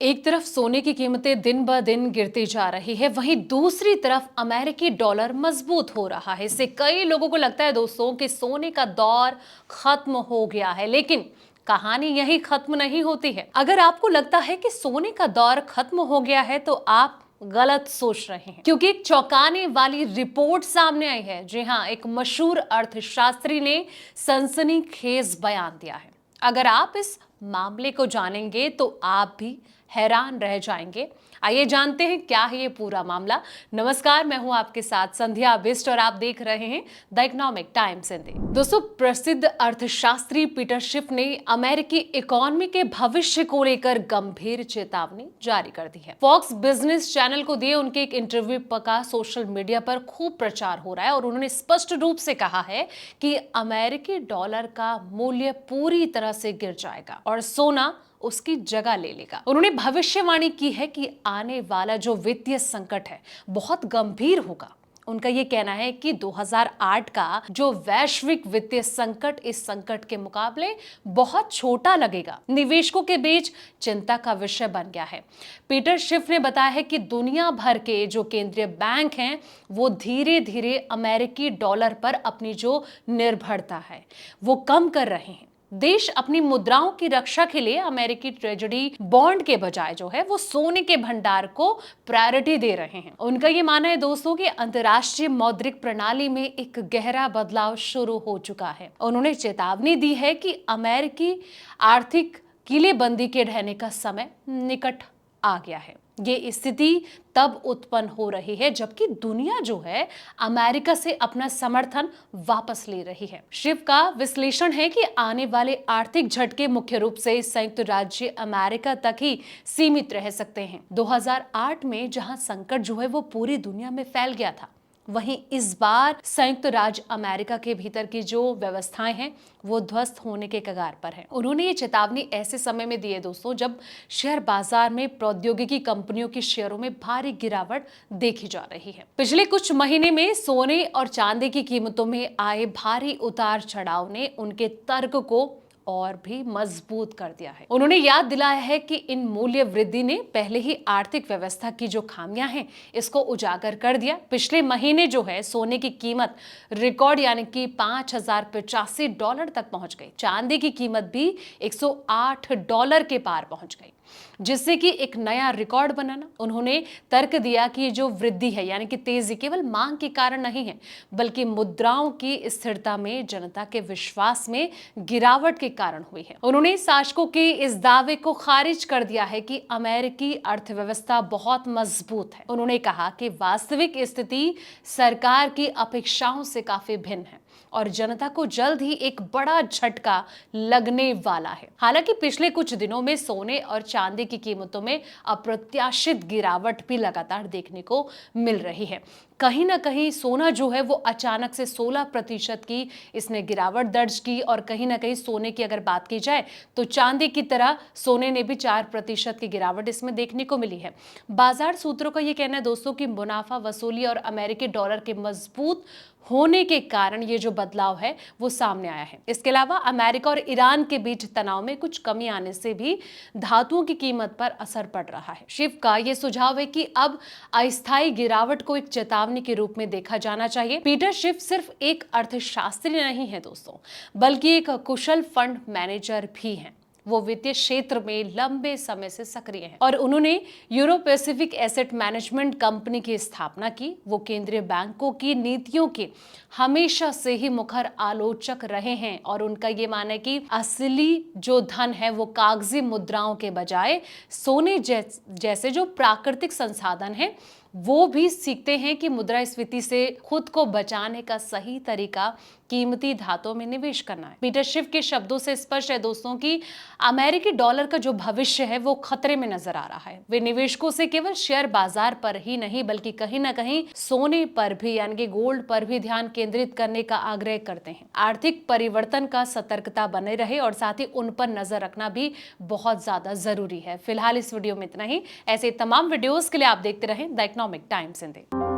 एक तरफ सोने की कीमतें दिन ब दिन गिरती जा रही है, वहीं दूसरी तरफ अमेरिकी डॉलर मजबूत हो रहा है। इससे कई लोगों को लगता है दोस्तों कि सोने का दौर खत्म हो गया है, लेकिन कहानी यही खत्म नहीं होती है। अगर आपको लगता है कि सोने का दौर खत्म हो गया है तो आप गलत सोच रहे हैं, क्योंकि एक चौंकाने वाली रिपोर्ट सामने आई है। जी हाँ, एक मशहूर अर्थशास्त्री ने सनसनीखेज बयान दिया है। अगर आप इस मामले को जानेंगे तो आप भी हैरान रह जाएंगे। आइए जानते हैं क्या है ये पूरा मामला। नमस्कार, मैं हूं आपके साथ संध्या बिस्ट और आप देख रहे हैं द इकोनॉमिक टाइम्स हिंदी। दोस्तों, प्रसिद्ध अर्थशास्त्री पीटर शिफ ने अमेरिकी इकोनॉमी के भविष्य को लेकर गंभीर चेतावनी जारी कर दी है। फॉक्स बिजनेस चैनल को दिए उनके एक इंटरव्यू का सोशल मीडिया पर खूब प्रचार हो रहा है और उन्होंने स्पष्ट रूप से कहा है कि अमेरिकी डॉलर का मूल्य पूरी तरह से गिर जाएगा और सोना उसकी जगह ले लेगा। उन्होंने भविष्यवाणी की है कि आने वाला जो वित्तीय संकट है बहुत गंभीर होगा। उनका यह कहना है कि 2008 का जो वैश्विक वित्तीय संकट इस संकट के मुकाबले बहुत छोटा लगेगा। निवेशकों के बीच चिंता का विषय बन गया है। पीटर शिफ ने बताया है कि दुनिया भर के जो केंद्रीय बैंक हैं वो धीरे धीरे अमेरिकी डॉलर पर अपनी जो निर्भरता है वो कम कर रहे हैं। देश अपनी मुद्राओं की रक्षा के लिए अमेरिकी ट्रेजरी बॉन्ड के बजाय जो है वो सोने के भंडार को प्रायोरिटी दे रहे हैं। उनका ये मानना है दोस्तों कि अंतर्राष्ट्रीय मौद्रिक प्रणाली में एक गहरा बदलाव शुरू हो चुका है। उन्होंने चेतावनी दी है कि अमेरिकी आर्थिक किलेबंदी के ढहने का समय निकट आ गया है। ये स्थिति तब उत्पन्न हो रही है जबकि दुनिया जो है अमेरिका से अपना समर्थन वापस ले रही है। शिव का विश्लेषण है कि आने वाले आर्थिक झटके मुख्य रूप से संयुक्त राज्य अमेरिका तक ही सीमित रह सकते हैं। 2008 में जहां संकट जो है वो पूरी दुनिया में फैल गया था, वहीं इस बार संयुक्त राज्य अमेरिका के भीतर की जो व्यवस्थाएं हैं वो ध्वस्त होने के कगार पर है। उन्होंने ये चेतावनी ऐसे समय में दी है दोस्तों जब शेयर बाजार में प्रौद्योगिकी कंपनियों के शेयरों में भारी गिरावट देखी जा रही है। पिछले कुछ महीने में सोने और चांदी की कीमतों में आए भारी उतार चढ़ाव ने उनके तर्क को और भी मजबूत कर दिया है। उन्होंने याद दिलाया है कि इन मूल्य वृद्धि ने पहले ही आर्थिक व्यवस्था की जो खामियां हैं इसको उजागर कर दिया। पिछले महीने जो है सोने की कीमत रिकॉर्ड यानी कि $5085 तक पहुंच गई। चांदी की कीमत भी $108 के पार पहुंच गई, जिससे कि एक नया रिकॉर्ड बनाना। उन्होंने तर्क दिया कि ये जो वृद्धि है यानी कि तेजी केवल मांग के कारण नहीं है बल्कि मुद्राओं की स्थिरता में जनता के विश्वास में गिरावट के कारण हुई है। उन्होंने शासकों के इस दावे को खारिज कर दिया है कि अमेरिकी अर्थव्यवस्था बहुत मजबूत है। उन्होंने कहा कि वास्तविक स्थिति सरकार की अपेक्षाओं से काफी भिन्न है और जनता को जल्द ही एक बड़ा झटका लगने वाला है। हालांकि पिछले कुछ दिनों में सोने और चांदी की कीमतों में अप्रत्याशित गिरावट भी लगातार देखने को मिल रही है। कहीं ना कहीं सोना जो है वो अचानक से 16% की इसने गिरावट दर्ज की और कहीं ना कहीं सोने की अगर बात की जाए तो चांदी की तरह सोने ने भी 4% की गिरावट इसमें देखने को मिली है। बाजार सूत्रों का ये कहना है दोस्तों कि मुनाफा वसूली और अमेरिकी डॉलर के मजबूत होने के कारण ये जो बदलाव है वो सामने आया है। इसके अलावा अमेरिका और ईरान के बीच तनाव में कुछ कमी आने से भी धातुओं की कीमत पर असर पड़ रहा है। शिव का ये सुझाव है कि अब अस्थायी गिरावट को एक चेतावनी के रूप में देखा जाना चाहिए। पीटर शिव सिर्फ एक अर्थशास्त्री नहीं है दोस्तों, बल्कि एक कुशल फंड मैनेजर भी हैं। वो वित्तीय क्षेत्र में लंबे समय से सक्रिय हैं और उन्होंने euro Pacific asset management company की स्थापना की। वो केंद्रीय बैंकों की नीतियों के हमेशा से ही मुखर आलोचक रहे हैं और उनका ये मानना है कि असली जो धन है वो कागजी मुद्राओं के बजाय सोने जैसे जो प्राकृतिक संसाधन है वो भी सीखते हैं कि मुद्रास्फीति से खुद को बचाने का सही तरीका कीमती धातुओं में निवेश करना है। पीटर शिव के शब्दों से स्पष्ट है दोस्तों कि अमेरिकी डॉलर का जो भविष्य है वो खतरे में नजर आ रहा है। वे निवेशकों से केवल शेयर बाजार पर ही नहीं बल्कि कहीं ना कहीं सोने पर भी यानी कि गोल्ड पर भी ध्यान केंद्रित करने का आग्रह करते हैं। आर्थिक परिवर्तन का सतर्कता बने रहे और साथ ही उन पर नजर रखना भी बहुत ज्यादा जरूरी है। फिलहाल इस वीडियो में इतना ही। ऐसे तमाम वीडियोस के लिए आप देखते रहें द इकोनॉमिक टाइम्स हिंदी।